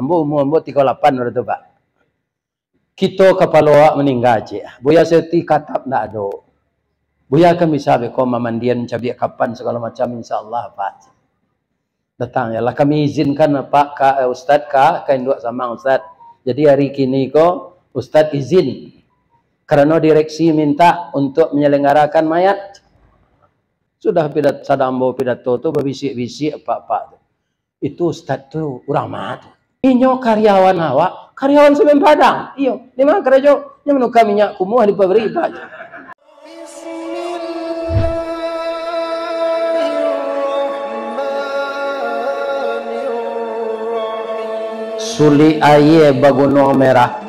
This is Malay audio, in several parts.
Ambo umur 38 udah tu Pak. Kita kepala meninggal je. Buya seti katap nak ada. Buya kan bisa beko mandian cabi kapan segala macam insyaallah Pak. Datang ya lah kami izinkan Pak ka Ustaz ka induk sama Ustaz. Jadi hari kini ko Ustaz izin karena direksi minta untuk menyelenggarakan mayat. Sudah pidato sadambo pidato tu berbisik-bisik Pak. Itu Ustaz tu urang mah. Inyo karyawan awak, karyawan Semen Padang. Iyo, di mana kerja? Nya menukar minyak kumuh di pabrik Pak. Suli aye baguno merah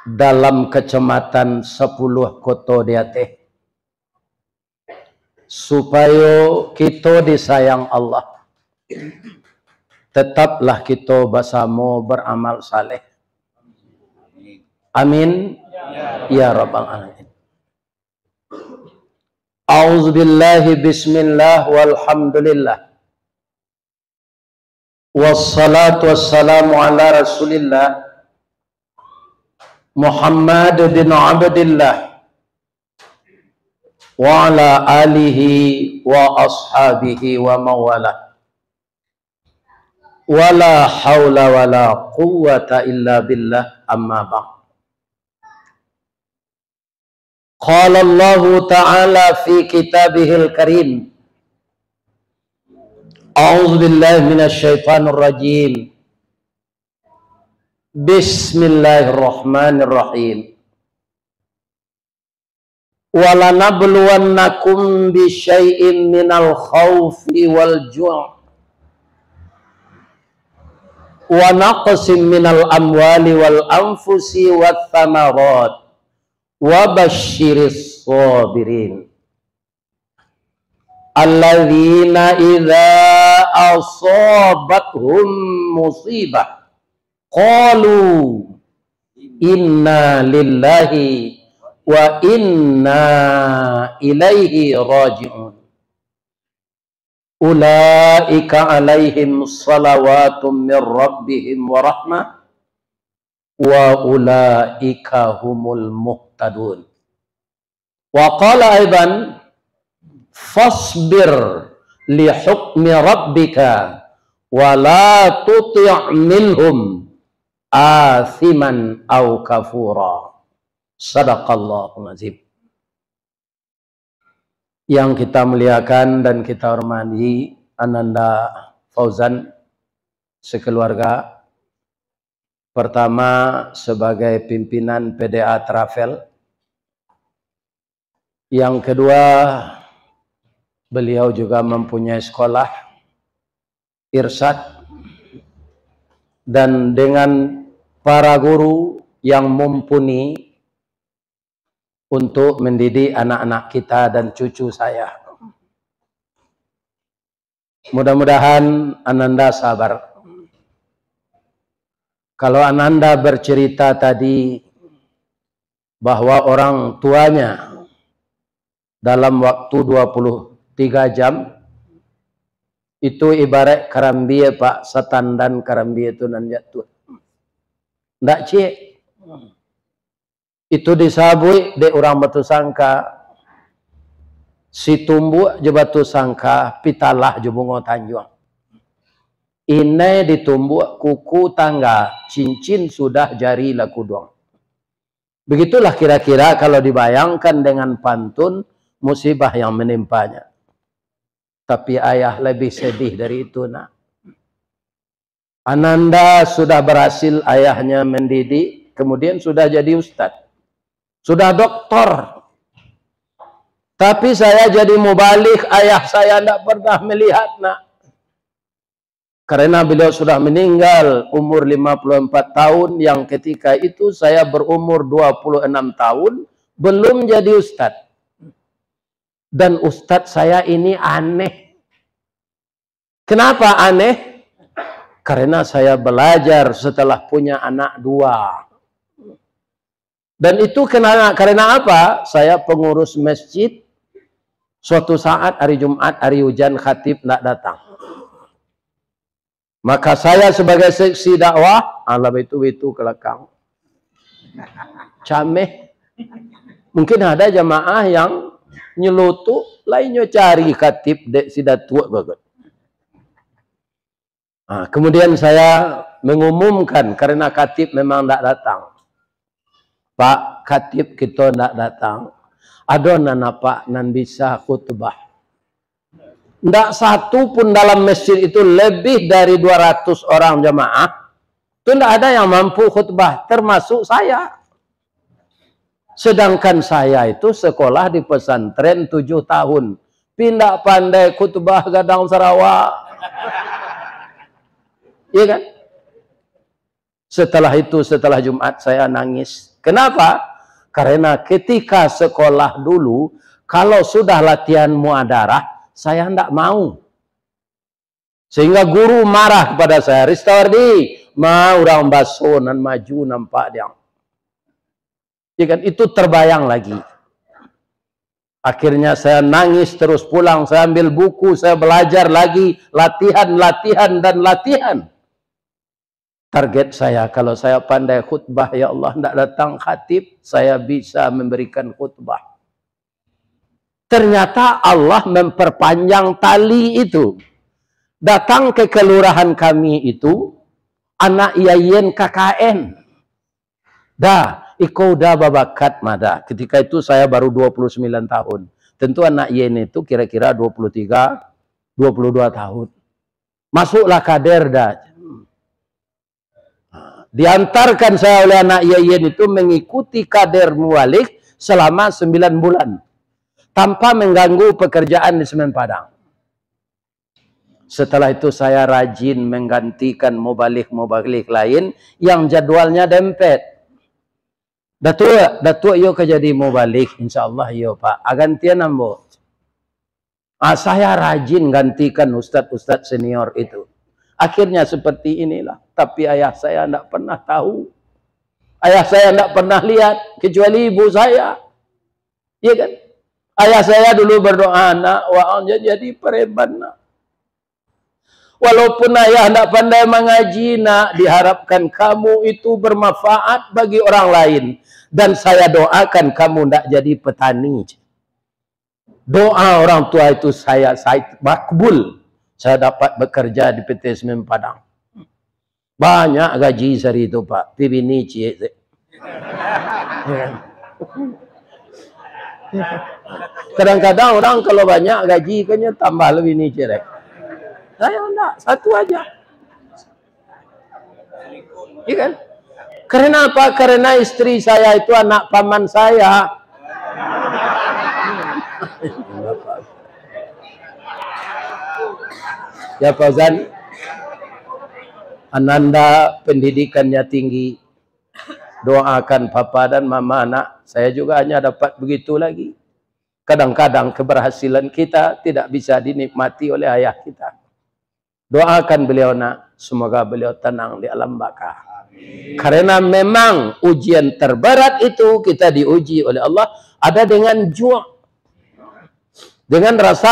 dalam kecamatan 10 kota dia teh supaya kita disayang Allah, tetaplah kita bersama beramal saleh. Amin ya rabbal alamin. A'udzubillahi bismillah walhamdulillah. Wassalatu wassalamu ala Rasulillah Muhammad bin Abdillah wa ala alihi wa ashabihi wa mawala. Wala hawla wala quwwata illa billah, amma ba'd. Qala Allah ta'ala fi kitabihil karim. A'udzu billahi minasy syaithanir rajim. Bismillahirrahmanirrahim. Wala nabluwannakum bisyai'in minal khaufi wal ju' wa naqsim minal amwali wal anfusi wath thamarat wa basyiris sabirin alladzina idza asabathum musibah qalu inna lillahi wa inna ilaihi raji'un. Ulaika alaihim salawatum min rabbihim wa rahmah wa ulaika humul muhtadun. Wa qala aidan fasbir li hukmi rabbika wa la tuti' minhum athiman aw kafura. Sadaqallahul azim. Yang kita muliakan dan kita hormati Ananda Fauzan sekeluarga. Pertama sebagai pimpinan PDA Travel. Yang kedua, beliau juga mempunyai sekolah Irsyad dan dengan para guru yang mumpuni untuk mendidik anak-anak kita dan cucu saya. Mudah-mudahan Ananda sabar. Kalau Ananda bercerita tadi bahwa orang tuanya dalam waktu 23 jam itu ibarat karambie Pak, setan dan karambie itu nan jatuh. Ndak cik. Itu disabui de orang batu sangka si tumbuk je batu sangka pitalah je bunga tanjuang. Ini ditumbuk kuku tangga, cincin sudah jari laku doang. Begitulah kira-kira kalau dibayangkan dengan pantun musibah yang menimpanya. Tapi ayah lebih sedih dari itu nak. Ananda sudah berhasil ayahnya mendidik, kemudian sudah jadi ustadz. Sudah doktor. Tapi saya jadi mubalik, ayah saya tidak pernah melihat nak. Karena beliau sudah meninggal umur 54 tahun, yang ketika itu saya berumur 26 tahun, belum jadi ustadz. Dan ustadz saya ini aneh. Kenapa aneh? Karena saya belajar setelah punya anak 2. Dan itu karena apa? Saya pengurus masjid. Suatu saat hari Jumat, hari hujan, khatib tidak datang. Maka saya sebagai seksi dakwah, alam itu kelakang. Cameh. Mungkin ada jamaah yang nyelutuk, lainnya cari khatib dek sidat tua bagus. Nah, kemudian saya mengumumkan karena khatib memang tidak datang. Pak khatib kita tidak datang. Ada nana pak nan bisa khutbah. Tidak satu pun dalam masjid itu lebih dari 200 orang jamaah. Itu tidak ada yang mampu khutbah, termasuk saya. Sedangkan saya itu sekolah di pesantren 7 tahun. Pindah pandai khutbah Gadang Sarawak. Iya kan? Setelah itu, setelah Jumat saya nangis. Kenapa? Karena ketika sekolah dulu, kalau sudah latihan muadarah, saya tidak mau. Sehingga guru marah kepada saya. Ristawardi, mau orang baso nan maju nampak dia. Ya kan? Itu terbayang lagi. Akhirnya saya nangis terus pulang. Saya ambil buku, saya belajar lagi. Latihan, dan latihan. Target saya, kalau saya pandai khutbah, ya Allah, tidak datang khatib, saya bisa memberikan khutbah. Ternyata Allah memperpanjang tali itu. Datang ke kelurahan kami itu, anak yayen KKN. Dah, iko udah babakat mada. Ketika itu saya baru 29 tahun. Tentu anak yayen itu kira-kira 23, 22 tahun. Masuklah kader dah. Diantarkan saya oleh anak yayen itu mengikuti kader muwalik selama 9 bulan. Tanpa mengganggu pekerjaan di Semen Padang. Setelah itu saya rajin menggantikan mubalik lain yang jadwalnya dempet. Datuk yo kejadi mubalik, insyaallah yo Pak. Agantian ambo. Saya rajin gantikan ustadz senior itu. Akhirnya seperti inilah. Tapi ayah saya tidak pernah tahu. Ayah saya tidak pernah lihat kecuali ibu saya. Iya kan? Ayah saya dulu berdoa, nak, wa jadi preman, nak. Walaupun ayah tidak pandai mengaji, nak, diharapkan kamu itu bermanfaat bagi orang lain. Dan saya doakan kamu tidak jadi petani. Doa orang tua itu saya makbul. Saya dapat bekerja di PT Semen Padang. Banyak gaji sehari itu, Pak. Pibini cie. Kadang-kadang orang kalau banyak gaji kayaknya tambah lebih nih cerek. Saya enggak, satu aja. Iya kan? Karena apa? Karena istri saya itu anak paman saya. Ya Fauzan, Ananda pendidikannya tinggi. Doakan papa dan mama anak. Saya juga hanya dapat begitu lagi. Kadang-kadang keberhasilan kita tidak bisa dinikmati oleh ayah kita. Doakan beliau nak. Semoga beliau tenang di alam baka. Karena memang ujian terberat itu kita diuji oleh Allah. Ada dengan jua. Dengan rasa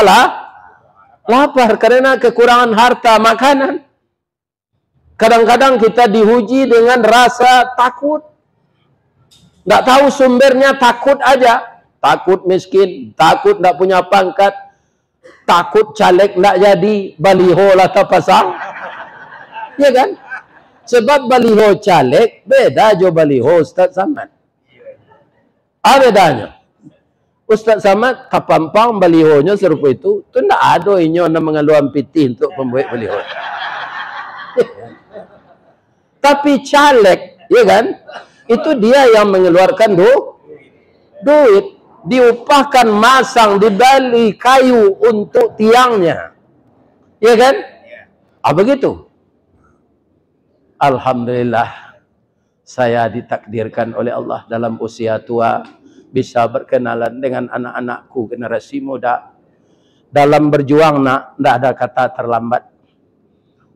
lapar. Karena kekurangan harta makanan. Kadang-kadang kita diuji dengan rasa takut. Nggak tahu sumbernya, takut aja. Takut miskin, takut nggak punya pangkat, takut caleg nggak jadi, baliho lah terpasang. Ya kan? Sebab baliho caleg beda jo baliho Ustaz Samad. Apa bedanya? Ustaz Samad kapampang balihonya serupa itu nggak ada inyo na mengaluan piti untuk pembuat baliho. Tapi caleg, ya kan? Itu dia yang mengeluarkan duit. Diupahkan masang, dibeli kayu untuk tiangnya. Ya kan? Begitu. Alhamdulillah. Saya ditakdirkan oleh Allah dalam usia tua. Bisa berkenalan dengan anak-anakku, generasi muda. Dalam berjuang, nak, tidak ada kata terlambat.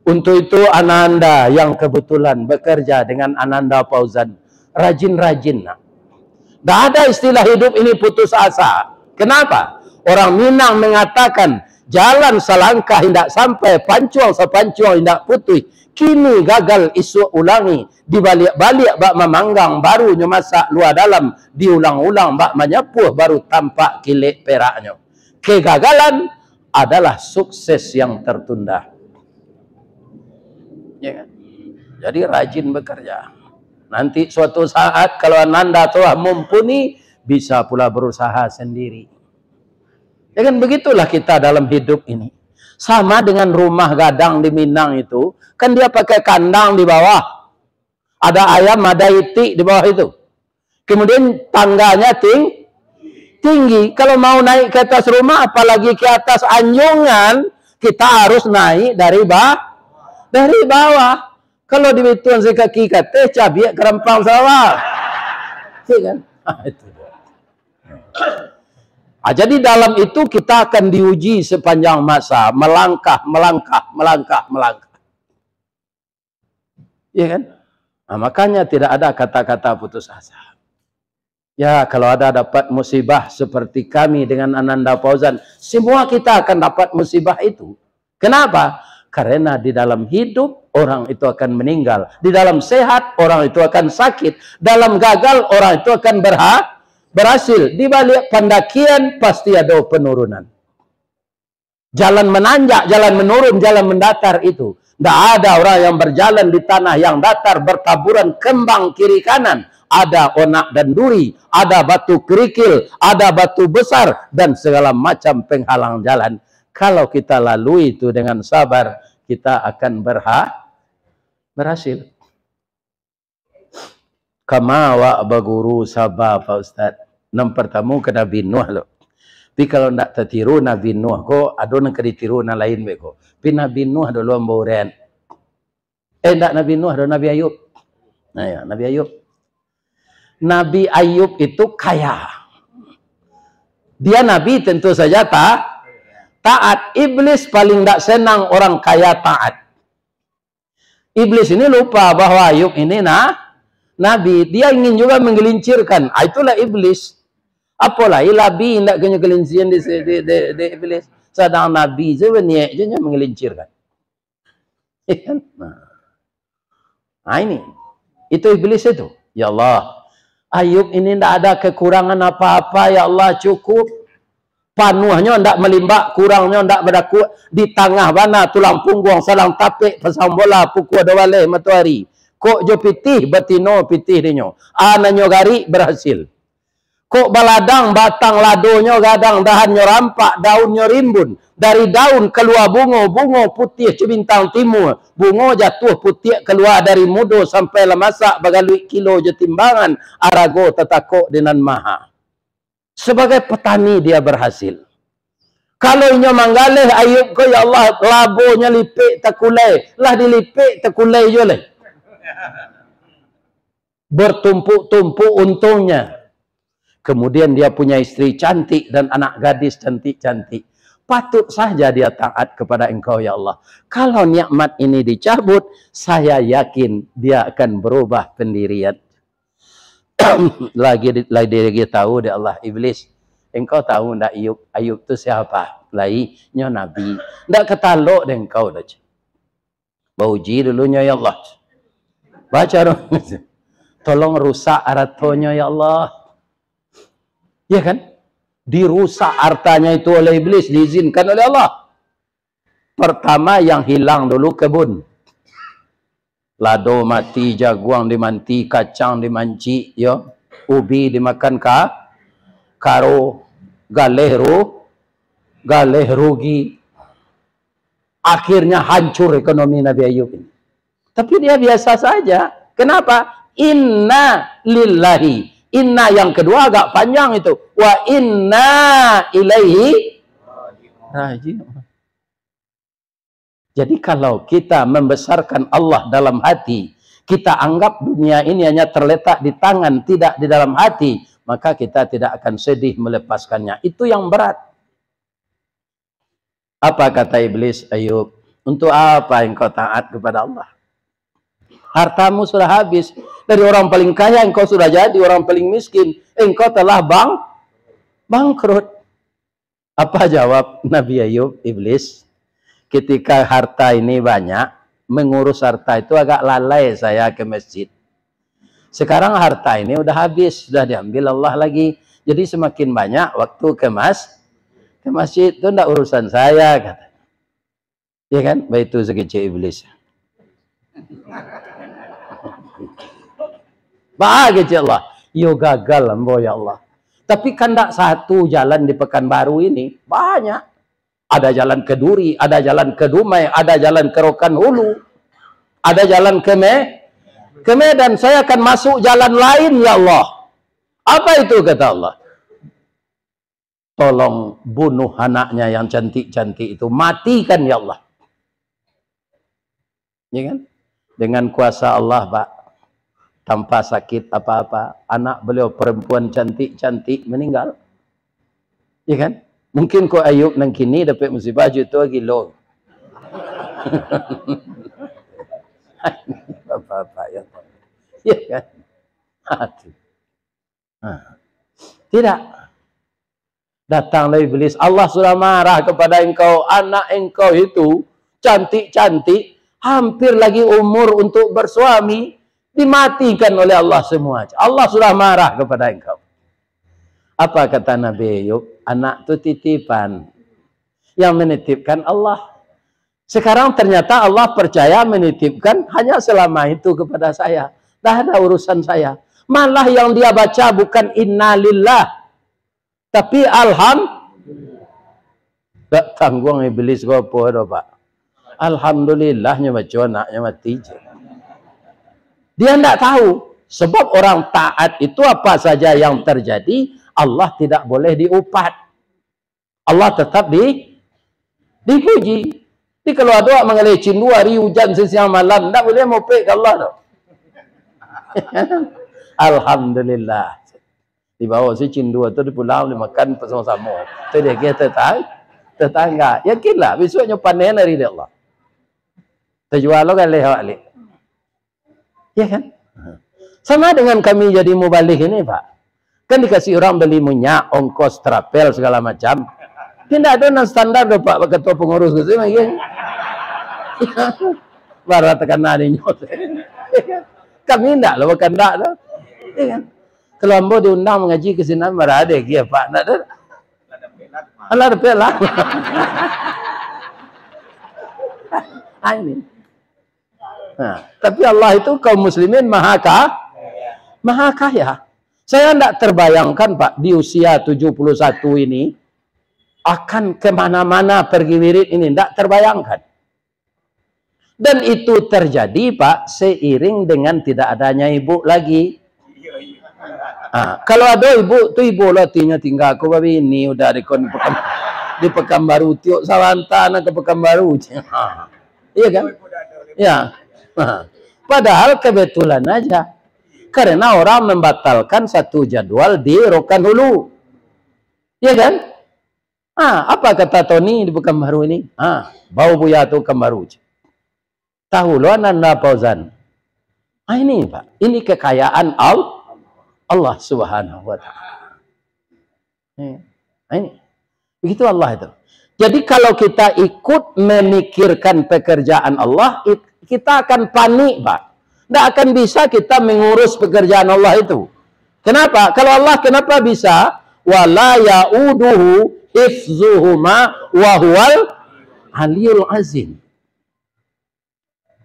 Untuk itu Ananda yang kebetulan bekerja dengan Ananda Fauzan. Rajin-rajin, nak. Tidak ada istilah hidup ini putus asa. Kenapa? Orang Minang mengatakan, Jalan selangkah hendak sampai, pancuang sepancuang hendak putih. Kini gagal isu ulangi, dibalik-balik bak memanggang, barunya masak luar dalam, diulang-ulang bak menyepuh, baru tampak kilik peraknya. Kegagalan adalah sukses yang tertunda. Ya kan? Jadi rajin bekerja. Nanti suatu saat kalau Anda telah mumpuni, bisa pula berusaha sendiri. Ya kan, begitulah kita dalam hidup ini. Sama dengan rumah gadang di Minang itu, kan dia pakai kandang di bawah. Ada ayam, ada itik di bawah itu. Kemudian tangganya tinggi. Kalau mau naik ke atas rumah, apalagi ke atas anjungan, kita harus naik dari bawah. Kalau di bituan sekaki kata, cabiak kerempang sawah. Ya kan? Itu. Jadi dalam itu kita akan diuji sepanjang masa, melangkah. Ya kan? Nah, makanya tidak ada kata-kata putus asa. Ya, kalau ada dapat musibah seperti kami dengan Ananda Fauzan, semua kita akan dapat musibah itu. Kenapa? Karena di dalam hidup orang itu akan meninggal, di dalam sehat orang itu akan sakit, dalam gagal orang itu akan berhasil. Di balik pendakian pasti ada penurunan. Jalan menanjak, jalan menurun, jalan mendatar itu. Tidak ada orang yang berjalan di tanah yang datar bertaburan kembang kiri kanan. Ada onak dan duri, ada batu kerikil, ada batu besar, dan segala macam penghalang jalan. Kalau kita lalui itu dengan sabar, kita akan berhasil. Kama wa baguru sabah Pak Ustaz. Nam pertama ke Nabi Nuh lo. Tapi kalau nak tertiru Nabi Nuh ko, ada nak ditiru na lain beko. Tapi Nabi Nuh ada luang bauran. Ndak Nabi Nuh ada Nabi Ayub. Nah ya, Nabi Ayub. Nabi Ayub itu kaya. Dia Nabi tentu saja taat. Iblis paling tak senang orang kaya taat. Iblis ini lupa bahwa Ayub ini Nabi. Dia ingin juga menggelincirkan. Itulah iblis. Apalagi Nabi tidak punya gelinciran di iblis. Sedang Nabi sebenarnya menggelincirkan. Nah ini. Itu iblis itu. Ya Allah. Ayub ini tidak ada kekurangan apa-apa. Ya Allah cukup. Panuhnya tidak melimbak. Kurangnya tidak berlaku. Di tengah mana tulang punggung, salang tapik, pasang bola, pukul dawaleh matahari. Kok jo pitih, batino pitih dinyo. Ananyo gari berhasil. Kok baladang, batang ladonya gadang, dahannya rampak, daunnya rimbun. Dari daun keluar bunga putih cebintang timur. Bunga jatuh putih keluar dari mudo sampai lemasak bagalui kilo jetimbangan. Arago tetakok dengan maha. Sebagai petani dia berhasil. Kalau inya manggaleh Ayub ko, ya Allah, labonya lipik takulai. Lah dilipik takulai joleh. Bertumpuk-tumpuk untungnya. Kemudian dia punya istri cantik dan anak gadis cantik-cantik. Patut saja dia taat kepada Engkau ya Allah. Kalau nikmat ini dicabut, saya yakin dia akan berubah pendirian. lagi dia tahu dia Allah iblis. Engkau tahu ndak Ayub itu siapa? Lainnya Nabi. Ndak ketalok deh engkau dah. Bauji dulunya ya Allah. Baca dong. Tolong rusak aratonya ya Allah. Ya kan? Dirusak hartanya itu oleh iblis, diizinkan oleh Allah. Pertama yang hilang dulu kebun. Lado mati, jaguang dimanti, kacang dimanci, ya. Ubi dimakan karo, galeh rugi. Akhirnya hancur ekonomi Nabi Ayub ini. Tapi dia biasa saja. Kenapa? Inna lillahi. Inna yang kedua agak panjang itu. Wa inna ilaihi raji'un. Jadi kalau kita membesarkan Allah dalam hati, kita anggap dunia ini hanya terletak di tangan, tidak di dalam hati, maka kita tidak akan sedih melepaskannya. Itu yang berat. Apa kata iblis Ayub? Untuk apa engkau taat kepada Allah? Hartamu sudah habis. Dari orang paling kaya engkau sudah jadi orang paling miskin. Engkau telah bangkrut. Apa jawab Nabi Ayub, iblis? Ketika harta ini banyak, mengurus harta itu agak lalai saya ke masjid. Sekarang harta ini udah habis, sudah diambil Allah lagi. Jadi semakin banyak waktu ke masjid itu enggak urusan saya, kata. Ya kan? Baik itu sekecil iblis. Bahagia Allah. Yo gagal ambo ya Allah. Tapi kan tidak satu jalan di Pekanbaru ini, banyak. Ada jalan ke Duri, ada jalan ke Dumai, ada jalan ke Rokan Hulu, ada jalan ke Medan. Saya akan masuk jalan lain ya Allah. Apa itu kata Allah? Tolong bunuh anaknya yang cantik-cantik itu, matikan ya Allah. Ya kan? Dengan kuasa Allah, Pak. Tanpa sakit apa-apa, anak beliau perempuan cantik-cantik meninggal. Ya kan? Mungkin kau Ayub nang kini dapat musibah juta kilo. Bapak-bapak ya. Ya kan? Tidak. Datanglah iblis. Allah sudah marah kepada engkau. Anak engkau itu cantik-cantik. Hampir lagi umur untuk bersuami. Dimatikan oleh Allah semua. Allah sudah marah kepada engkau. Apa kata Nabi Ayub? Anak itu titipan. Yang menitipkan Allah. Sekarang ternyata Allah percaya menitipkan hanya selama itu kepada saya. Dah ada urusan saya. Malah yang dia baca bukan innalillah. Tapi alhamdulillah. Tak tanggung iblis kau apa Pak. Alhamdulillahnya baca anaknya mati. Dia tidak tahu. Sebab orang taat itu apa saja yang terjadi, Allah tidak boleh diupat. Allah tetap dipuji. Jadi kalau ada mengelecin 2 hari hujan sesiang malam, tidak boleh mopek ke Allah. Alhamdulillah. Di bawah si cindu itu di pulau dimakan bersama-sama. Itu dia kata tetangga. Yakinlah besoknya panen dari Allah. Terjual lo kan lewat. Ya kan? Sama dengan kami jadi mubalik ini, Pak. Kan dikasih orang beli minyak, ongkos, trapel, segala macam. Tidak ada non standar do Pak, ketua pengurus gitu. Barat tekan nadinya. Kami tidak loh, bukan tidak loh. Ya kan? Kalau ambo diundang mengaji ke sini, marah ada ya Pak. Tidak ada. Allah ada pelan. Ini. Nah, tapi Allah itu kaum muslimin maha kaya. Saya tidak terbayangkan Pak, di usia 71 ini akan kemana-mana pergi wirid ini. Tidak terbayangkan. Dan itu terjadi Pak, seiring dengan tidak adanya ibu lagi. Nah, kalau ada ibu, tuh ibu latihnya tinggal aku babi ini udah di Pekanbaru tiok Sawantana ke Pekanbaru. Iya kan? Ya. Padahal kebetulan aja. Karena orang membatalkan satu jadwal di Rokan Hulu. Iya kan? Apa kata Tony di Pekanbaru ini? Bau buaya tu Pekanbaru. Tahu lo Nanda Fauzan. Ini Pak, ini kekayaan Allah Subhanahu wa taala. Ini. Begitu Allah itu. Jadi kalau kita ikut memikirkan pekerjaan Allah, kita akan panik, Pak. Tidak akan bisa kita mengurus pekerjaan Allah itu. Kenapa? Kalau Allah kenapa bisa? Wala ya'uduhu hifzuhuma wa huwal aliyul azim.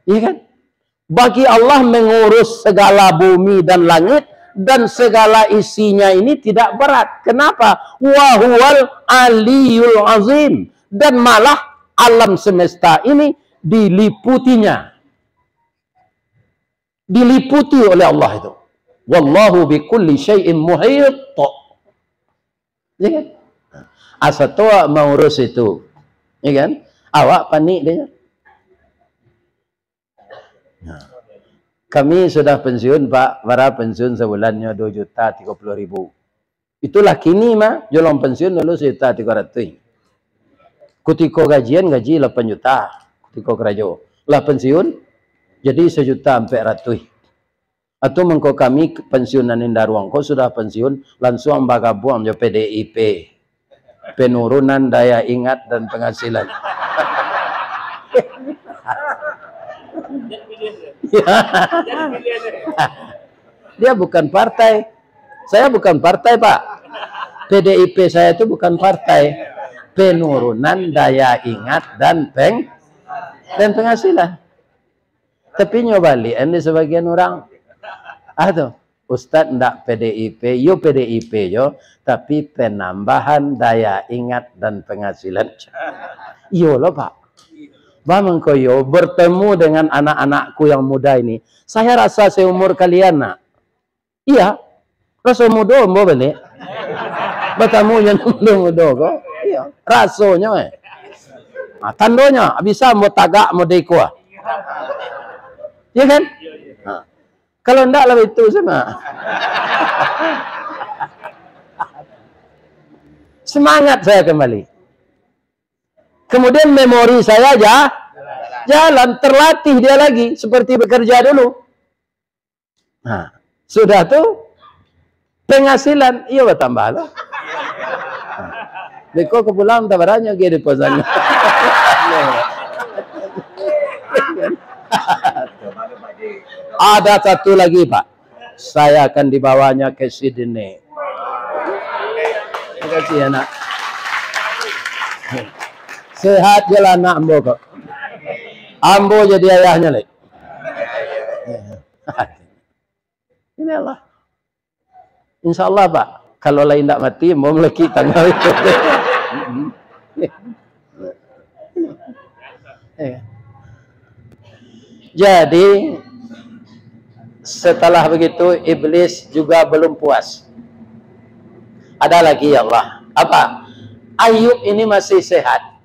Iya kan? Bagi Allah mengurus segala bumi dan langit dan segala isinya ini tidak berat. Kenapa? Wa huwal aliyul azim. Dan malah alam semesta ini diliputinya. Diliputi oleh Allah itu. Wallahu bikulli syai'in muhit. Ya kan? Asa tua mengurus itu. Ya kan? Awak panik dia. Kami sudah pensiun Pak, para pensiun sebulannya 2.030.000. Itulah kini mah, jolong pensiun dulu 1.300.000. Kutiko gajian gaji 8 juta, kutiko kerajo. Lah pensiun jadi 1.400.000. Atau mengko kami pensiunan indah ruang, kau sudah pensiun langsung bagabuang jo PDIP. penurunan daya ingat dan penghasilan. Dia bukan partai. Saya bukan partai, Pak. PDIP saya itu bukan partai. Penurunan daya ingat dan penghasilan. Tapi nyobali ini sebagian orang. Aduh, Ustadz ndak PDIP, yo PDIP yo, tapi penambahan daya ingat dan penghasilan. Yo loh, Pak. Bang koyo bertemu dengan anak-anakku yang muda ini. Saya rasa seumur kalian, nak. Iya. Rasa muda mau balik. Bertemu yang muda kok. Iya. Rasanya Nah, tandonya bisa mau tagak mau deko. Iya kan? Nah. Kalau enggak lah itu sama. Semangat saya kembali. Kemudian memori saya aja jalan, terlatih dia lagi seperti bekerja dulu. Nah, sudah tuh penghasilan iya bertambah lah. Beko ke pulang tabarannya gede posannya. Ada satu lagi, Pak. Saya akan dibawanya ke Sydney. Terima kasih ya, nak. Sehat jalan nak ambo kok. Ambo jadi ayahnya lek. Ini Allah. Insya Allah, Pak. Kalau lain tidak mati, mau meleki tanggal itu. Jadi setelah begitu iblis juga belum puas. Ada lagi ya Allah. Apa? Ayub ini masih sehat.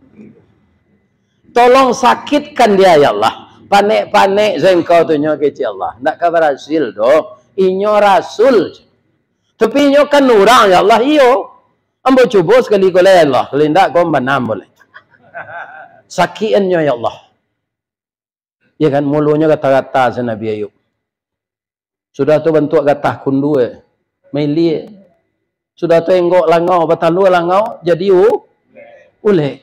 Tolong sakitkan dia ya Allah. Panik-panik zengkau tunyo kecil Allah. Nak kabar hasil do. Inyo rasul. Tapi inyo kan orang ya Allah. Iyo. Ambo coba sekali koleh Allah. Lindak kau menam boleh. Sakiannya ya Allah. Ya kan mulunya kata-kata si Nabi Ayub. Sudah tu bentuk kata kundu meli. Sudah tu enggok langau batalu langau jadi uleh.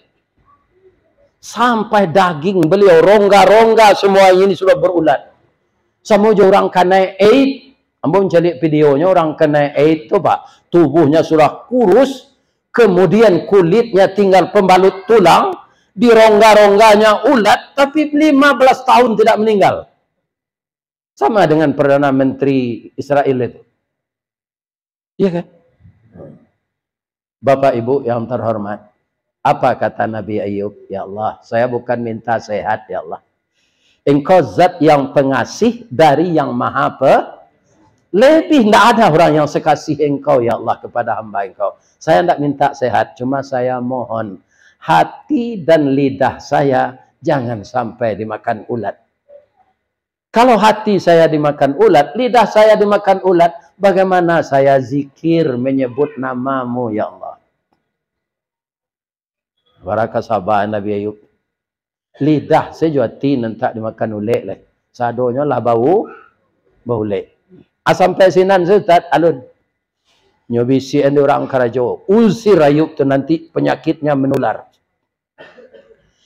Sampai daging beliau rongga-rongga semua ini sudah berulat. Sama orang kena AIDS. Ambo mencari videonya orang kena AIDS tu Pak. Tubuhnya sudah kurus. Kemudian kulitnya tinggal pembalut tulang. Di rongga-rongganya ulat. Tapi 15 tahun tidak meninggal. Sama dengan Perdana Menteri Israel itu. Iya kan? Bapak Ibu yang terhormat. Apa kata Nabi Ayub? Ya Allah, saya bukan minta sehat ya Allah. Engkau zat yang pengasih dari yang maha lebih tidak ada orang yang sekasih engkau ya Allah kepada hamba engkau. Saya tidak minta sehat, cuma saya mohon hati dan lidah saya jangan sampai dimakan ulat. Kalau hati saya dimakan ulat, lidah saya dimakan ulat, bagaimana saya zikir menyebut namamu ya Allah. Barakah sahabat Nabi Ayub. Lidah sejuati nanti dimakan ulat lah. Sadonya lah bau lek. Sampai sinan Ustaz alun. Nyobisi ende orang Karajo. Usir Ayub tu nanti penyakitnya menular.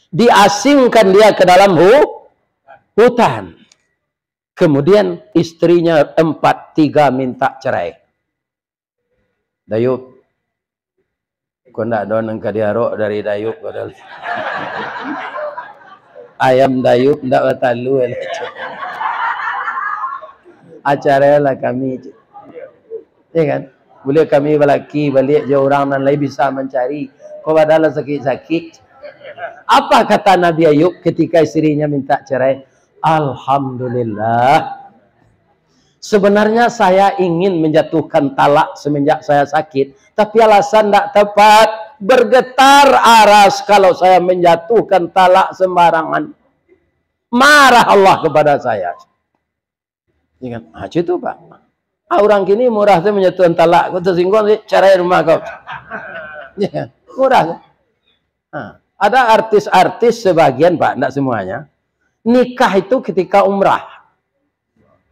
Diasingkan dia ke dalam hutan. Kemudian istrinya 4-3 minta cerai. Dayub. Kau nak donang kadiarok dari Dayub. Ayam Dayub tidak batalu. Acara lah kami. Ya kan? Boleh kami balaki balik jauh orang dan lain bisa mencari. Kau padahal sakit-sakit. Apa kata Nabi Ayub ketika istrinya minta cerai? Alhamdulillah. Sebenarnya saya ingin menjatuhkan talak semenjak saya sakit. Tapi alasan tidak tepat. Bergetar aras kalau saya menjatuhkan talak sembarangan. Marah Allah kepada saya. Ingat, itu Pak. Orang kini murah saya menjatuhkan talak. Kau tersinggung cerai rumah kau. Ya, murah. Ada artis-artis sebagian Pak, tidak semuanya. Nikah itu ketika umrah.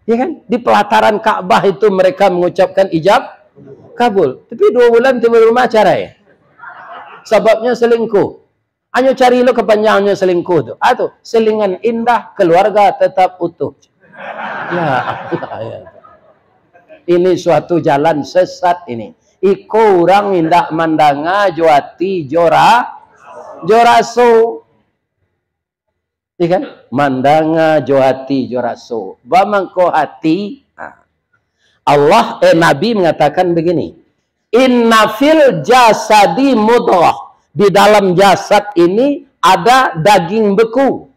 Ya kan? Di pelataran Ka'bah itu mereka mengucapkan ijab kabul. Tapi 2 bulan tiba rumah cerai. Sebabnya selingkuh. Hanya cari lo kepanjangnya selingkuh tu. Tuh, selingan indah, keluarga tetap utuh. Ya Allah, ya. Ini suatu jalan sesat ini. Iko orang indah mandanga joati joraso. Ikan mandanga johati joraso. Bamangko hati. Allah Nabi mengatakan begini. Inna fil jasadi mudghah. Di dalam jasad ini ada daging beku.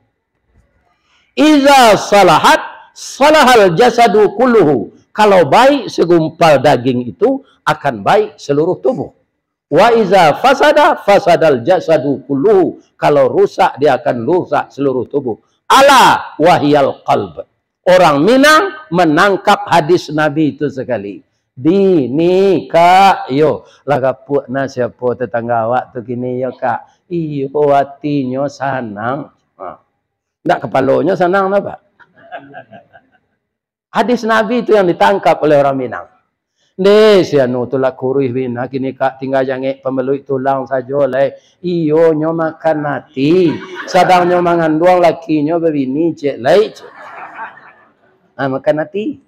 Iza salahat salahal jasadu kulluhu. Kalau baik segumpal daging itu akan baik seluruh tubuh. Wa iza fasada fasadal jasadu kulluhu. Kalau rusak dia akan rusak seluruh tubuh. Ala wahyal qalb. Orang Minang menangkap hadis Nabi itu sekali. Di kak, yo lagapuk na siapa tetangga awak tu kini yo kak. Iyo hatinya sanang. Ndak kepalanya sanang apa? Hadis Nabi itu yang ditangkap oleh orang Minang. Si anu tulak kurih bina kini kak tinggal jangan pemeluk tulang saja leh. Iyo nyo makan hati. Sadang nyo mangan duang laki nyo berbini cek leh. Makan hati.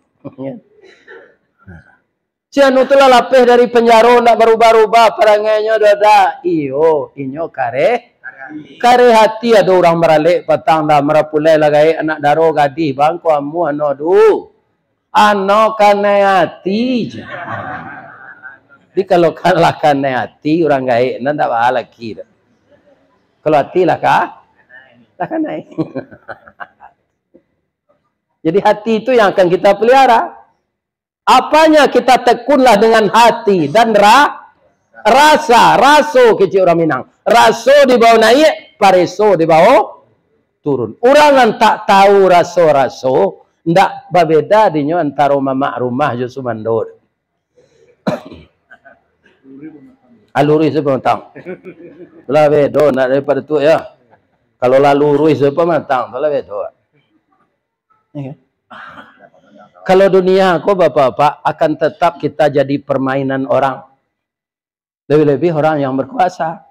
Si anu tulah lapih dari penjara nak berubah-ubah perangainya dada. Iyo inyo kare hati ada orang meralik petang dah merapulai lagai anak daro gadih bang ko amu ano du. Ano kane hati. Jadi kalau kalah kane hati orang gaik ndak bahala lagi. Kalau hati lah kah? Lah kane. Jadi hati itu yang akan kita pelihara. Apanya kita tekunlah dengan hati dan raso kecil orang Minang. Raso di bawah naik, pareso di bawah turun. Orang yang tak tahu raso, ndak berbeda dinyo antara mamak rumah jo sumandor. Aluri sepematang. Belah bedo nak daripada tu ya. Kalau laluri sepematang, belah bedo. Kalau dunia kok bapak-bapak akan tetap kita jadi permainan orang. Lebih-lebih orang yang berkuasa.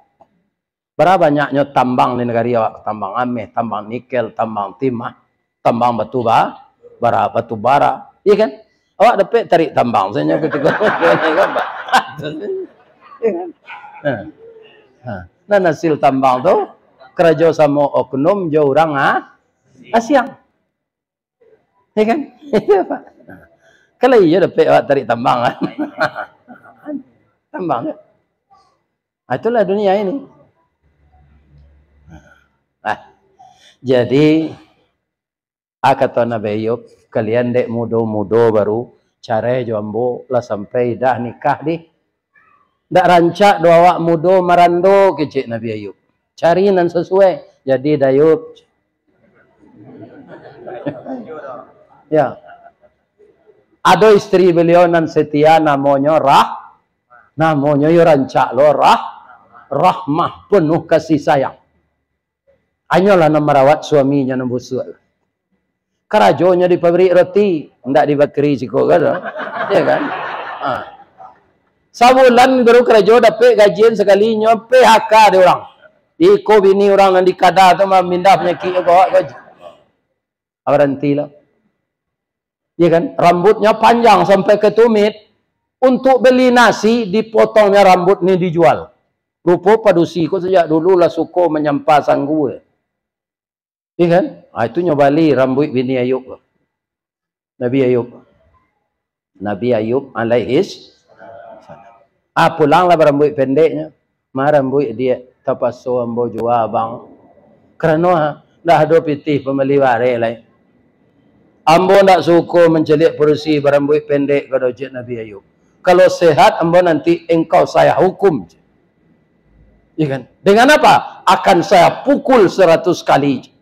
Berapa banyaknya tambang di negara awak, tambang ameh, tambang nikel, tambang timah, tambang batu bara, iya kan? Awak dapat tarik tambang, saya ketika nah hasil tambang tu kerja sama oknum jauh orang Asyang, iya kan? Kalau iya dapat awak tarik tambang kan? Tambang kan? Itulah dunia ini. Jadi kata Nabi Ayub, kalian dek mudo-mudo baru cara jambo lah sampai dah nikah di. Dak rancak doa awak mudo marando kecik Nabi Ayub. Cari nan sesuai. Jadi Dayub. Ya. Ada istri beliau nan setia namanya namanya yo rancak lo rahmah penuh kasih sayang. Hanyalah nak merawat suaminya yang busuk. Kerajonya di pabrik roti, ndak di bakeri ciko kan? Ya kan? Sabulan baru kerajo dapat gajian sekali nyo PHK dia orang. Di ko bini orang yang dikada tu mah mindah penyakit bawa gaji. Berhenti lah. Ya kan? Rambutnya panjang sampai ke tumit. Untuk beli nasi dipotongnya rambut ni dijual. Rupa padusi ko sejak dulu lah suko menyampa sanggu. Iya kan? Itu nyobali rambut bini Ayub. Nabi Ayub alaihis. Pulanglah rambut pendeknya. Rambut dia tapaso ambo jua bang. Kerana dah ada pitih pembeli ware lain. Ambo nak suko mencelik perusi berambut pendek kepada Cik Nabi Ayub. Kalau sehat ambo nanti engkau saya hukum. Iya kan? Dengan apa? Akan saya pukul 100 kali.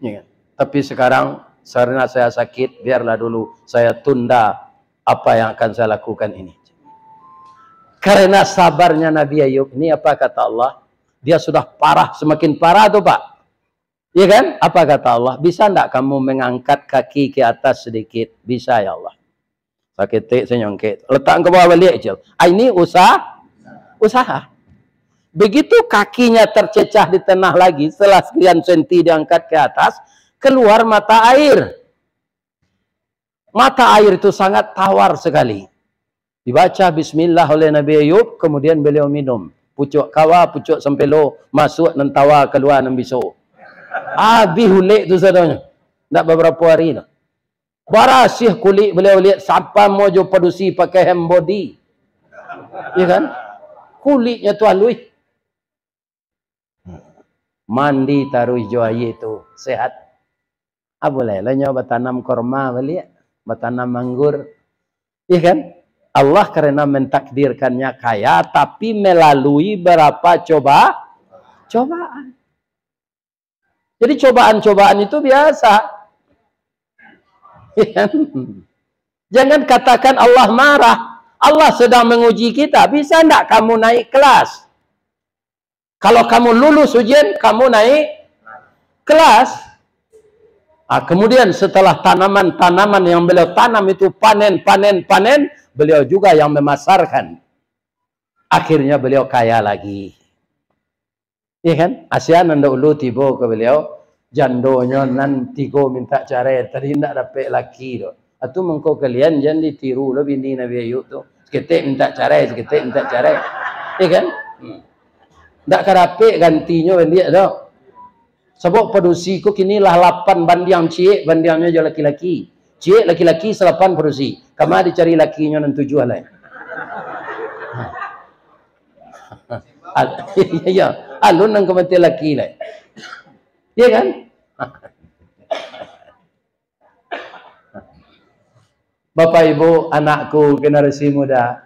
Ya, tapi sekarang karena saya sakit, biarlah dulu saya tunda apa yang akan saya lakukan ini. Karena sabarnya Nabi Ayub ini apa kata Allah? Dia sudah parah, semakin parah tuh Pak. Iya kan? Apa kata Allah? Bisa enggak kamu mengangkat kaki ke atas sedikit? Bisa ya Allah. Sakit saya nyongket. Letak ke bawah balik je. Ini usaha. Begitu kakinya tercecah di tanah lagi, setelah sekian senti diangkat ke atas, keluar mata air. Mata air itu sangat tawar sekali. Dibaca bismillah oleh Nabi Ayub, kemudian beliau minum. Pucuk kawa, pucuk sempelo, masuk dan tawa keluar dan bisu. Habis hulik tu sadanya. Tak beberapa hari tu. Barasih kulit beliau lihat siapa mojo padusi pakai hem body. Ya kan? Kulitnya tu halus. Mandi taruh hijau air tu sehat. Boleh lah nyoba tanam korma balik. Bertanam anggur, ya kan? Allah karena mentakdirkannya kaya, tapi melalui berapa cobaan. Jadi cobaan-cobaan itu biasa. Ya kan? Jangan katakan Allah marah. Allah sedang menguji kita. Bisa enggak kamu naik kelas? Kalau kamu lulus ujian, kamu naik kelas. Kemudian setelah tanaman-tanaman yang beliau tanam itu panen, beliau juga yang memasarkan. Akhirnya beliau kaya lagi. Iya kan? Asian anda ulu tiba ke beliau, jandonya nanti kau minta cerai, tadi tidak dapat laki tu. Atau mengkau kalian jangan ditiru lo bini Nabi Ayub tu. Seketik minta cerai, seketik minta cerai. Iya kan? Tak kerapik gantinya beliau tu. Sebab padusi ku kini lah 8 bandiang cik, bandiangnya je laki-laki. Cik laki-laki 8 padusi. Kamu dicari lakinya dan 7 lain. Ya, alun nang kemati laki lain. Ya kan? Bapak Ibu, anakku generasi muda.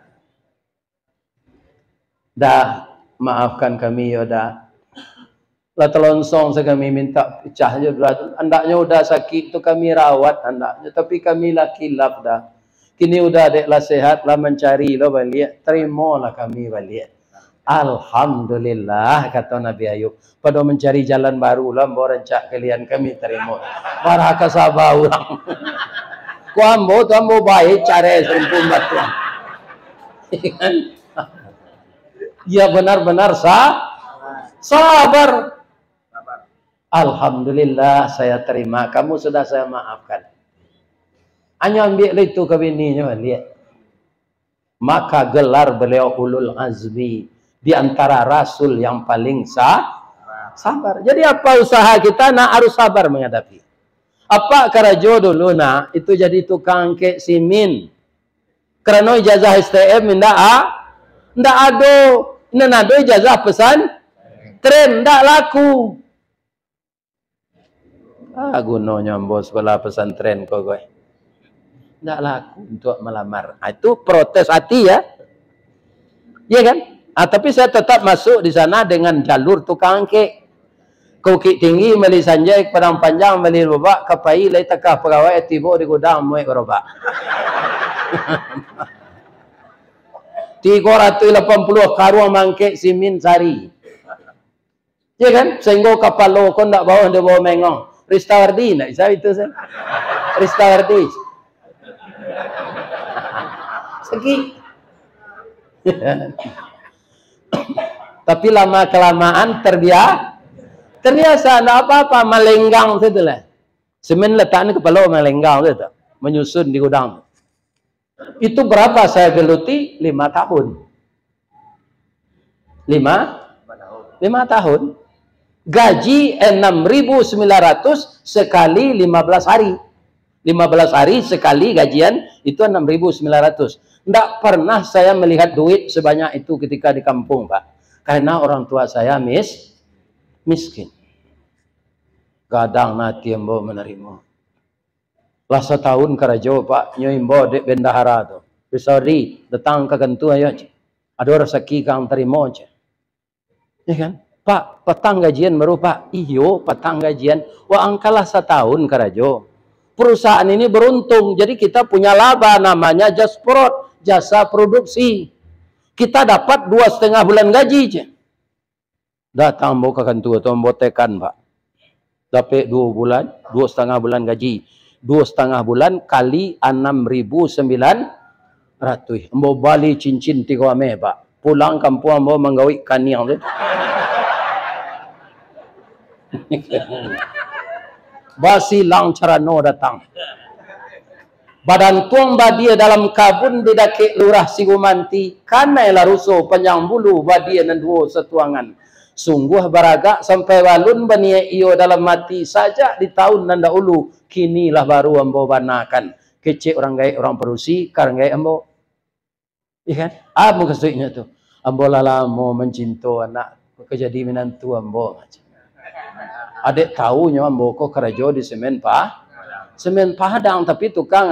Dah maafkan kami ya dah. Lah telonsong saya kami minta pecah je berat. Andaknya udah sakit tu kami rawat andaknya, tapi kami lah kilap dah. Kini udah adeklah sehat lah mencari lo balik. Terimalah kami balik. Alhamdulillah kata Nabi Ayub. Pada mencari jalan baru lah mau rencak kalian kami terima. Marah kasabah orang. Ku ambo tu ambo baik cara sempun batuan. Ya benar-benar sabar. Alhamdulillah saya terima. Kamu sudah saya maafkan. Hanya ambil itu ke bininya. Lihat. Maka gelar beliau ulul azmi. Di antara rasul yang paling sabar. Jadi apa usaha kita nak harus sabar menghadapi. Apa karajo dulu nak. Itu jadi tukang kek simin. Kerana ijazah STM tidak ada. Ini ada ijazah pesan. Tren tidak laku. Gunanya bos sekolah pesantren kok gue. Tidak laku untuk melamar. Itu protes hati ya. Iya kan? Tapi saya tetap masuk di sana dengan jalur tukang kek. Bukit Tinggi, Meli Sanjay, Padang Panjang, Meli Babak, Kapai, Lai Takah, Pegawai, Tibo di gudang, Muek Gerobak. 380 karuang mangkek simin sari. Iya kan? Sehingga kapal lo kau nak bawa dia bawa mengong. Ristawardi nak bisa itu saya. Ristawardi. Segi. Tapi lama kelamaan terbiasa nak apa-apa melenggang setelah. Semen letaknya kepala melenggang gitu. Menyusun di gudang. Itu berapa saya geluti? 5 tahun. 5 tahun. Gaji 6.900 sekali 15 hari. 15 hari sekali gajian itu 6.900. Tidak pernah saya melihat duit sebanyak itu ketika di kampung, Pak. Karena orang tua saya miskin. Kadang nanti embo menerima. Lah setahun kerajo, Pak, nyoimbo dek bendahara tu. Sorry, datang ke kentu ayo. Ada rezeki kang terima aja. Ya kan? Pak, petang gajian baru Pak. Iyo, petang gajian. Wah, angkalah setahun kerajo. Perusahaan ini beruntung. Jadi kita punya laba namanya Jasprot, jasa produksi. Kita dapat 2,5 bulan gaji aja. Datang mau ke kantor atau mau tekan Pak. Dapat 2 bulan, 2,5 bulan gaji. 2,5 bulan kali 6.900. Mau balik cincin 3 Pak. pulang kampung ambo menggawi kaniang tu. Basilang carano datang. Badan tuang badia dalam kabun didake lurah Sigumanti, kanai laruso panjang bulu badia nanduo setuangan. Sungguh baraga sampai walun bania iyo dalam mati saja di tahun nanda ulu, kinilah baru ambo banakan. Kecik orang gaya orang perusi, karang gaya ambo. Iya kan? Apa maksudnya tu? Ambo lala mau mencinta anak kejadi menantu ambo. Adik tahunya ambo kok kerja di semen Padang tapi tukang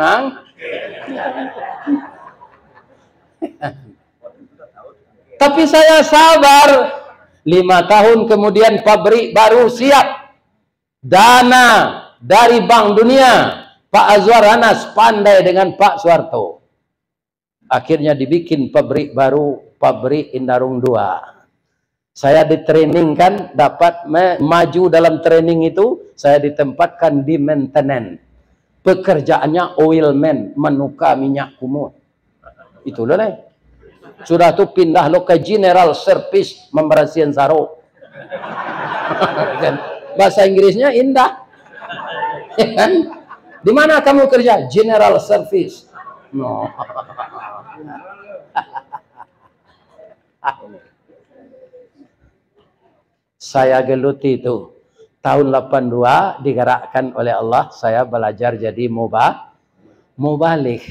tapi saya sabar 5 tahun kemudian pabrik baru siap, dana dari Bank Dunia, Pak Azwar Anas pandai dengan Pak Soeharto, akhirnya dibikin pabrik baru, pabrik Indarung 2. Saya ditrainingkan, dapat maju dalam training itu, saya ditempatkan di maintenance. Pekerjaannya oilman, menukar minyak kumur. Itulah lah. Sudah tu pindah lo ke general service membersihin saro. Bahasa Inggrisnya indah. Di mana kamu kerja? General service. No. Saya geluti itu. Tahun 82 digerakkan oleh Allah, saya belajar jadi mubalik.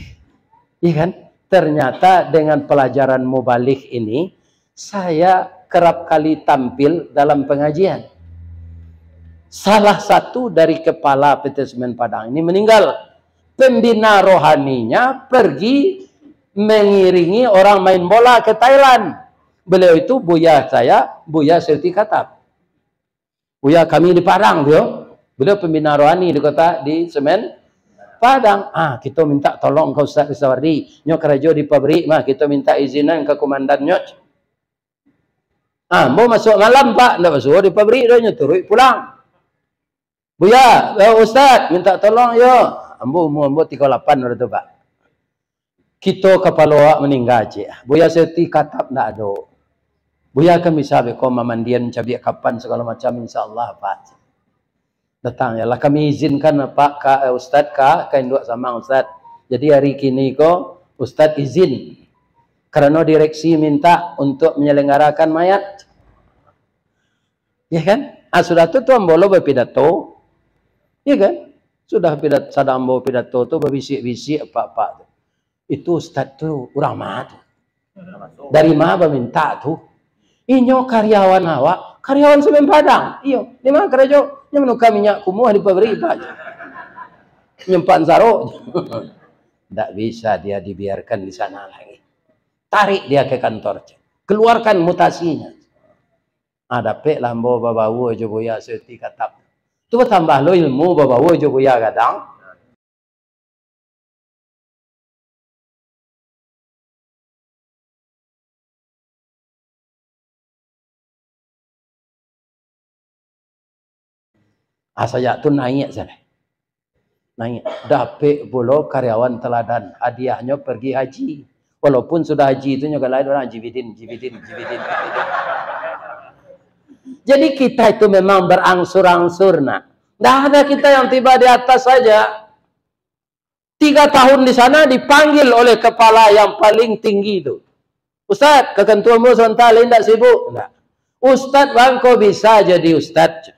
Iya kan? Ternyata dengan pelajaran mubalik ini, saya kerap kali tampil dalam pengajian. Salah satu dari kepala PT Semen Padang ini meninggal. Pembina rohaninya pergi mengiringi orang main bola ke Thailand. Beliau itu buya saya, Buya Siti Katab. Buya kami di Padang dia. Beliau pembina rohani di Semen Padang. Kita minta tolong ke Ustaz Risawardi. Nyo kerja di pabrik mah kita minta izinan ke komandan nyo. Mau masuk malam Pak, ndak masuk di pabrik dah nyo turun pulang. Buya, Ustaz minta tolong yo. Ambo 38 udah tu Pak. Kita kepala meninggal je. Buya Siti Katab ndak ada. Buya kan bisa beko memandian cabai kapan segala macam insyaallah Pak. Datang ya lah kami izinkan Pak Ustaz kain dua sama Ustaz. Jadi hari kini ko Ustaz izin karena direksi minta untuk menyelenggarakan mayat. Ya kan? Sudah tu ambolo berpidato. Ya kan? Sudah pidato sadang ambo pidato tu berbisik-bisik apa-apa. Itu Ustaz tu urang mah tu. Dari mana minta tu? Inyo karyawan awak, karyawan Semen Padang. Iyo, di mana kerja? Nya menukar minyak kumuh di pabrik Pak. Nyempan saro. Tidak bisa dia dibiarkan di sana lagi. Tarik dia ke kantor. Keluarkan mutasinya. Ada pek lambo babawu aja Buya Siti Katab. Tu tambah lo ilmu babawu aja Buya kadang. Saya tu naik sana. Naik. Dapet pula karyawan teladan. Hadiahnya pergi haji. Walaupun sudah haji itu juga lain orang jibidin. Jadi kita itu memang berangsur-angsur nak. Dah ada kita yang tiba di atas saja. 3 tahun di sana dipanggil oleh kepala yang paling tinggi itu. Ustaz, kekentuamu sebentar lain tak sibuk? Enggak. Ustaz bang kau bisa jadi Ustaz.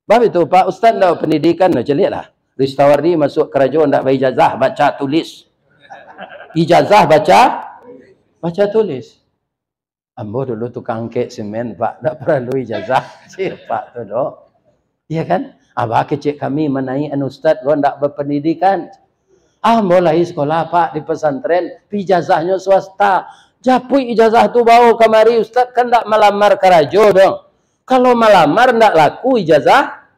Bab itu Pak Ustaz dah pendidikan dah celik lah. Ristawardi masuk kerajaan dah ijazah baca tulis. Ijazah baca tulis. Ambo dulu tukang kek semen Pak, tak perlu ijazah. Pak tu doh. Iya kan? Abah kecik kami menaik Ustaz lo ndak berpendidikan. Ambo lahir sekolah Pak di pesantren, ijazahnya swasta. Japui ijazah tu bawa kemari Ustaz kan ndak melamar kerajaan dong. Kalau melamar ndak laku ijazah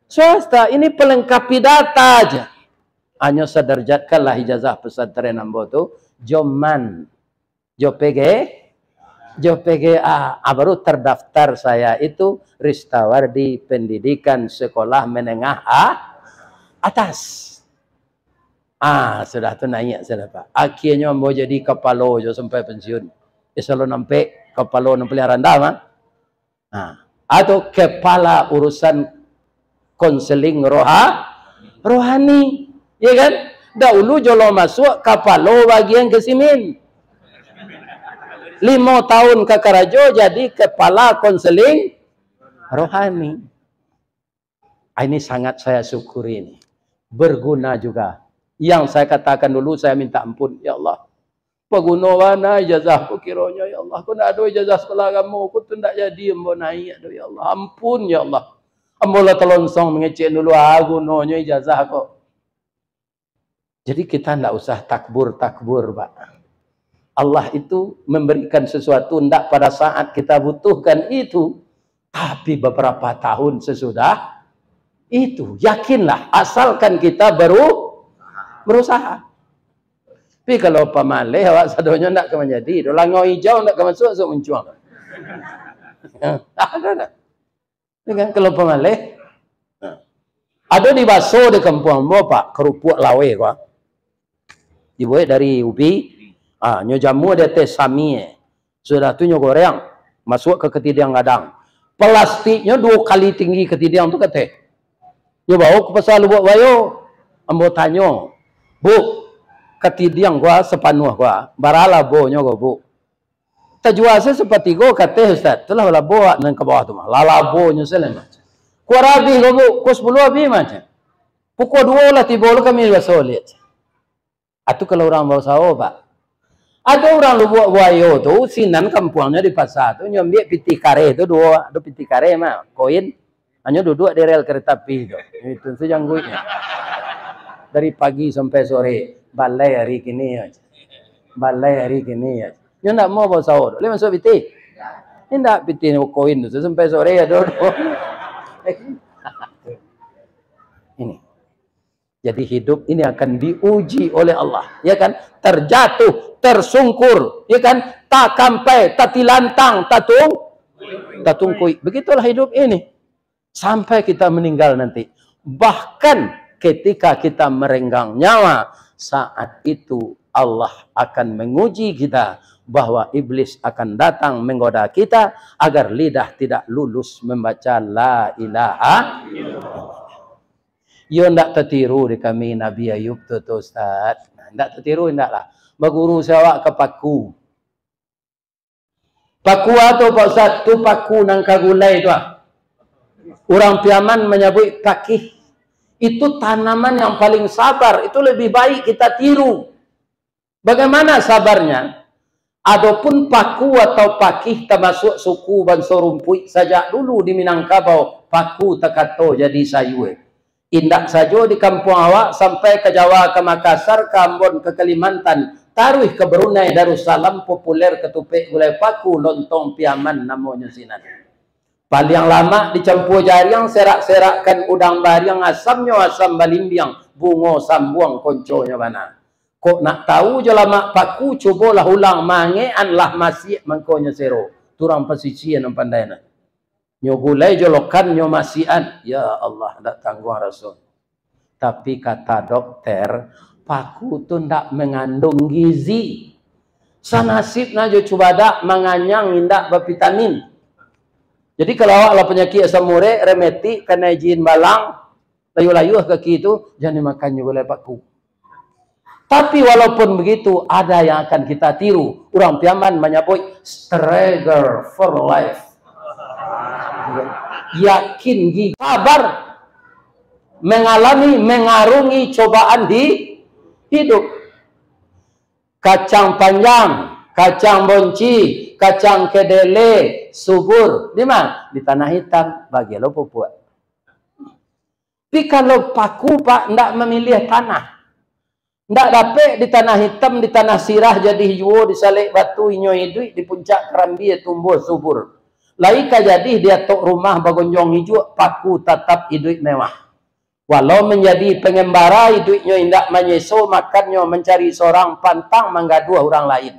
swasta, ini pelengkapi data aja. Hanya sederjatkanlah ijazah pesantren ambo tu Joman, JPGA. Baru terdaftar saya itu Ristawardi Pendidikan Sekolah Menengah Atas. Sudah tu naik sudah Pak. Akhirnya ambo jadi kepala je sampai pensiun. selalu nampak kepala yang pelihara mah. Nah, atau kepala urusan konseling rohani, ya kan? Dahulu jolo masuk kepala bagian kesimin. 5 tahun ke Karajo jadi kepala konseling rohani. Ini sangat saya syukuri ini. Berguna juga. Yang saya katakan dulu, saya minta ampun, ya Allah. Pagunawana ijazahku kiranya, ya Allah. Aku nak ada ijazah sekolah kamu, aku tu tak jadi ambo naik, ya Allah. Ampun, ya Allah. Ambo lah telonsong mengecek dulu, aku nonya ijazah kok. Jadi kita tidak usah takbur-takbur, Pak. Allah itu memberikan sesuatu tidak pada saat kita butuhkan itu. Tapi beberapa tahun sesudah itu. Yakinlah, asalkan kita berusaha. Tapi kalau pamalih, awak sadonya tidak akan menjadi. Kalau langau hijau tidak akan masuk, so mencuang. Ada. Kalau pamalih. Ada di baso di kampung mo, Pak. Kerupuk lawe, Pak. Dibuat dari ubi, nyo jamu ada teh sami, sudah tu nyo goreng, masuk ke ketidiang gadang, plastiknya 2 kali tinggi ketidiang tu kata, nyo bawa ke pasar Lubuk Bayo, ambo tanyo, bu, ketidiang gua sepanuh gua, barala bo nyo go bu, terjual seperti go kata Ustaz, itulah labo nang ke bawah tu mah, lalabo nyo selain, kuarabi go bu, kos 10 abi macam, pukul 2 lah tiba lu kami baso lihat. Atau kalau orang bawa sawo, Pak. Ada orang Lubuk Bayo tu, sinan kampungnya di pasar tu, nyambil piti kare tu, ada piti kare mah, koin, hanya duduk di rel kereta api tu. Itu sejanggunya. Dari pagi sampai sore, balai hari kini aja. Balai hari kini aja. Nyo nak mau bawa sawo, boleh masuk piti? Tidak piti koin tu, sampai sore ya duduk. Ini. Jadi hidup ini akan diuji oleh Allah, ya kan? Terjatuh, tersungkur, ya kan? Tak kampai, tak tilantang, tak tungkui. Begitulah hidup ini. Sampai kita meninggal nanti. Bahkan ketika kita merenggang nyawa, saat itu Allah akan menguji kita bahwa iblis akan datang menggoda kita agar lidah tidak lulus membaca la ilaha illallah. Yo ndak tertiru di kami Nabi Ayub tu Ustaz. Ndak tertiru ndaklah. Berguru sawak ke paku. Paku atau Pak Ustaz tu paku nang kagulai tu. Orang Piaman menyebut pakih. Itu tanaman yang paling sabar. Itu lebih baik kita tiru. Bagaimana sabarnya? Adapun paku atau pakih termasuk suku Bangsa Rumpui sajak dulu di Minangkabau paku tekato jadi sayur. Indak saja di kampung awak sampai ke Jawa, ke Makassar, ke Ambon, ke Kalimantan, taruh ke Brunei, Darussalam, populer ketupik gulai paku, lontong Piaman namanya sinan. Paling lama dicampur jariang, serak-serakkan udang bariang, asamnya asam balimbiang, bungo sambuang konconya mana. Kok nak tahu je lama paku, cubalah ulang mangean lah masih mengkonya sero. Turang pesisian yang pandai nak. Nyo gulai jolokan nyo masian, ya Allah tak tanggung Rasul. Tapi kata dokter, paku tu ndak mengandung gizi. Sanasib na jo cuba dak menganyang indak bervitamin. Jadi kalau awak lah penyakit asam urat, remetik, kena jin balang, layu-layu kaki itu, jangan makan nyo gulai paku. Tapi walaupun begitu, ada yang akan kita tiru. Orang Piaman menyebut Stranger for life. Yakin gigi sabar mengarungi cobaan di hidup. Kacang panjang, kacang bonci, kacang kedele, subur di mana? Di tanah hitam bagi lo pupuk. Tapi kalau paku Pak ndak memilih tanah, ndak dapat di tanah hitam, di tanah sirah jadi hijau, di salik batu inyo hidup, di puncak kerambi tumbuh subur. Laika jadi dia tok rumah bagonjong hijau, paku tetap hidup mewah. Walau menjadi pengembara hidupnya indak menyeso, makannya mencari seorang pantang menggaduh orang lain.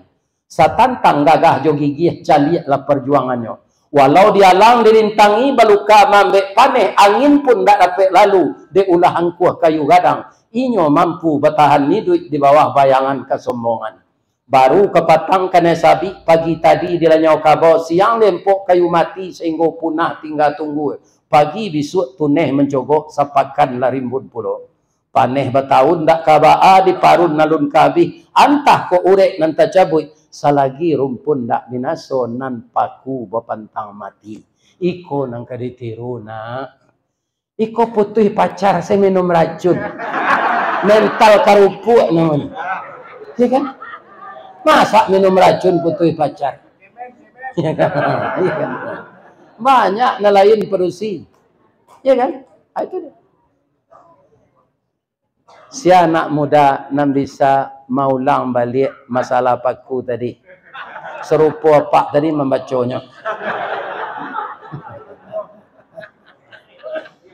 Satantang gagah jo gigih caliaklah perjuangannya. Walau dialang dirintangi baluka mambek paneh, angin pun ndak dapat lalu, de ulah angkuh kayu gadang. Inyo mampu bertahan hidup di bawah bayangan kesombongan. Baru kepatang kena sabi pagi tadi dilanyau kabo siang lempok kayu mati sehingga punah tinggal tunggu. Pagi besok tuneh mencogok sapakan larimbun pulau. Paneh bertahun dak kabaa di parun nalun kabih. Antah ko urek nanta cabui. Salagi rumpun dak binaso nan paku bapantang mati. Iko nang kaditiru nak. Iko putih pacar saya minum racun. Mental karupuk namanya. Ya kan? Masa minum racun putih pacar? Ya kan? Ya kan? Banyak nelayan perusi. Ya kan? Itu dia. Si anak muda nan bisa maulang balik masalah paku tadi. Serupa pak tadi membacanya.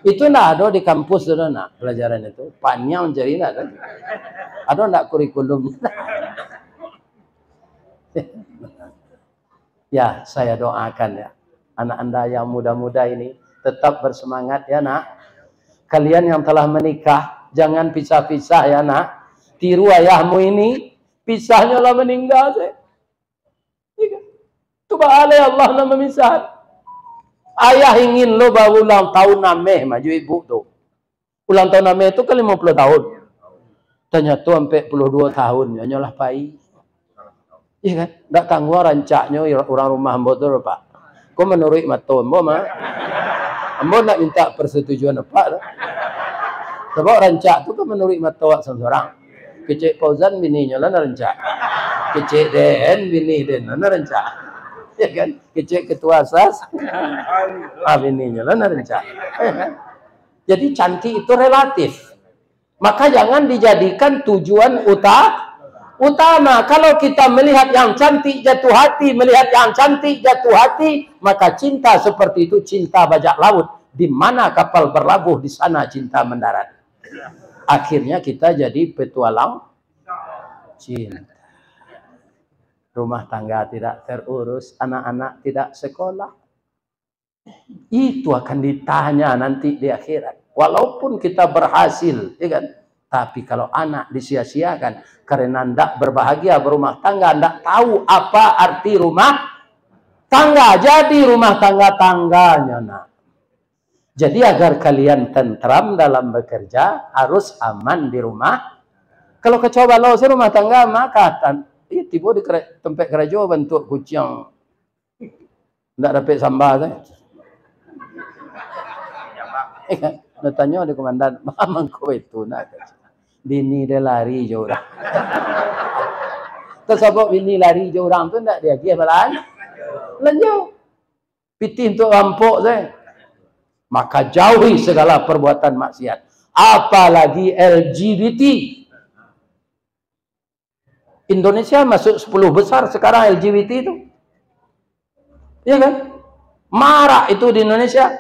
Itu nak ada di kampus ada nak pelajaran itu. Panjang jadi nak ada. Ada nak kurikulum. Ya, saya doakan ya. Anak anda yang muda-muda ini tetap bersemangat ya nak. Kalian yang telah menikah, jangan pisah-pisah ya nak. Tiru ayahmu ini, pisahnya lah meninggal. Coba Allah nak memisah. Ayah ingin lo baru ulang tahun nameh maju ibu tu. Ulang tahun nameh itu kan 50 tahun. Ternyata sampai 42 tahun. Nyolah pai. Iya kan? Tak tangguh rancaknya orang rumah ambo tu pak. Kau menurut mata ambo mah. Ambo nak minta persetujuan apa? Sebab rancak tu kan menurut mata seorang. Kecik Fauzan bininya lah rancak. Kecik Den bini Den lah rancak. Ya kan? Kecik ketua SAS. Bininya lah rancak. Jadi cantik itu relatif. Maka jangan dijadikan tujuan utama. Kalau kita melihat yang cantik jatuh hati, melihat yang cantik jatuh hati, maka cinta seperti itu cinta bajak laut. Di mana kapal berlabuh, di sana cinta mendarat. Akhirnya kita jadi petualang cinta. Rumah tangga tidak terurus, anak-anak tidak sekolah. Itu akan ditanya nanti di akhirat. Walaupun kita berhasil, ya kan? Tapi kalau anak disia-siakan karena tidak berbahagia berumah tangga, tidak tahu apa arti rumah tangga. Jadi rumah tangga-tangganya nak. Jadi agar kalian tentram dalam bekerja, harus aman di rumah. Kalau kecoba lo rumah tangga maka tiba di tempat kerja bentuk kucing tidak dapat sambal saya. Nak tanya di komandan, "Mamang kau itu nak?" Bini dia lari je orang. Tersebut bini lari je orang tu tak dia balan. Lanjut. Pitih untuk rampok saya. Maka jauhi segala perbuatan maksiat. Apalagi LGBT. Indonesia masuk 10 besar sekarang LGBT itu. Ya kan? Marak itu di Indonesia.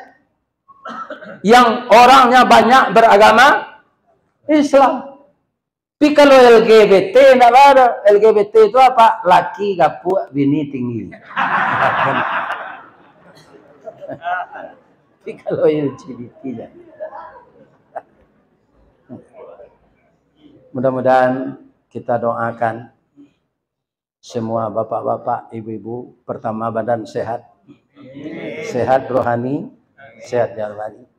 Yang orangnya banyak beragama Islam. Tapi kalau LGBT tidak ada. LGBT itu apa? Laki gapuk, bini tinggi. Tapi kalau LGBT tidak. Mudah-mudahan kita doakan semua bapak-bapak, ibu-ibu, pertama badan sehat. Sehat rohani, sehat jasmani.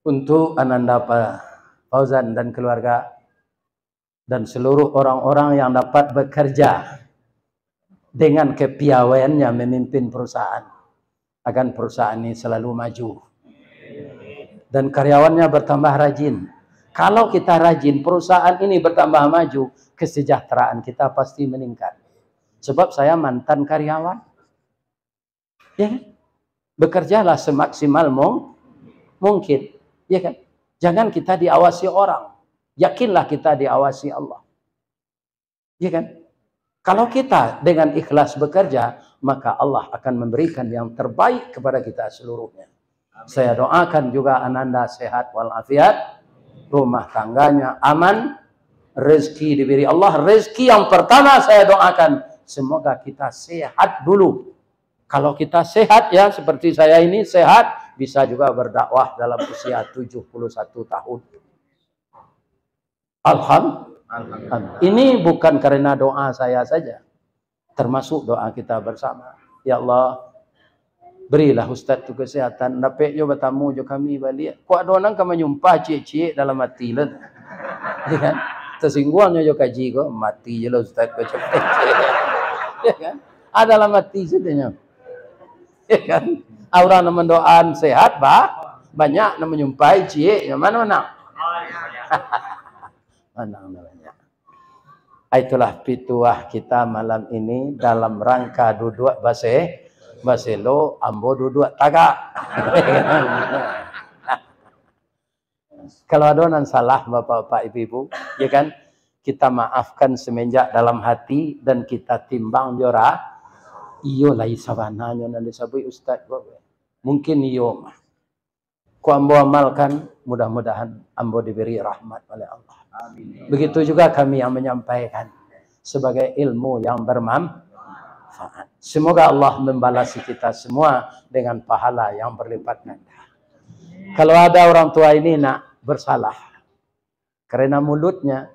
Untuk Ananda Fauzan dan keluarga dan seluruh orang-orang yang dapat bekerja dengan kepiawaiannya memimpin perusahaan, agar perusahaan ini selalu maju dan karyawannya bertambah rajin. Kalau kita rajin, perusahaan ini bertambah maju, kesejahteraan kita pasti meningkat. Sebab saya mantan karyawan, ya kan? Bekerjalah semaksimal mungkin, ya kan? Jangan kita diawasi orang. Yakinlah kita diawasi Allah. Ya kan? Kalau kita dengan ikhlas bekerja, maka Allah akan memberikan yang terbaik kepada kita seluruhnya. Saya doakan juga Ananda sehat walafiat, rumah tangganya aman, rezeki diberi Allah. Rezeki yang pertama saya doakan, semoga kita sehat dulu. Kalau kita sehat ya, seperti saya ini sehat, bisa juga berdakwah dalam usia 71 tahun. Ini bukan karena doa saya saja, termasuk doa kita bersama. Ya Allah, berilah Ustaz tu kesehatan. Dapat jo bertamu jo kami balik. Kok ada orang kami nyumpah cik-cik dalam hati lah. Ya kan? Tersingguangnya jo kaji kok mati je lah Ustaz kau cakap. Ya kan? Ada dalam hati sedanya. Ya kan? Orang yang mendoaan sehat banyak yang menyumpai cik. Yang mana? Mana namanya? Itulah pituah kita malam ini dalam rangka duduk baselo ambo duduk tagak. Kalau ada yang salah bapak-bapak ibu-ibu, ya kan, kita maafkan semenjak dalam hati dan kita timbang jora. Iyo lah isabananya nanti sabui Ustaz. Mungkin iyo mah. Ku ambo amalkan, mudah-mudahan ambo diberi rahmat oleh Allah. Amin. Begitu juga kami yang menyampaikan sebagai ilmu yang bermanfaat. Semoga Allah membalasi kita semua dengan pahala yang berlipat ganda. Kalau ada orang tua ini nak bersalah karena mulutnya,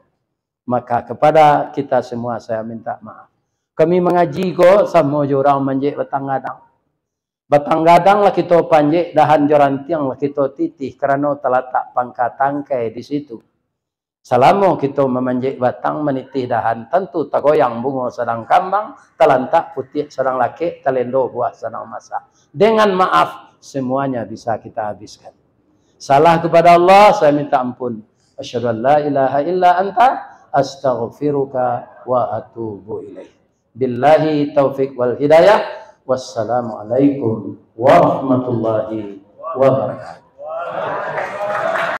maka kepada kita semua saya minta maaf. Kami mengaji kok sama orang manjek batang-gadang. Batang-gadang lah kita panjek, dahan jorantiang lah kita titih kerana terletak pangkat tangkai di situ. Selama kita memanjek batang menitih dahan, tentu tagoyang bunga sedang kambang, telantak putih sedang laki, telendo buah sedang masak. Dengan maaf semuanya bisa kita habiskan. Salah kepada Allah saya minta ampun. Asyhadu an la ilaha illa anta astaghfiruka wa atubu ilaih. Billahi taufik wal hidayah. Wassalamualaikum warahmatullahi wabarakatuh.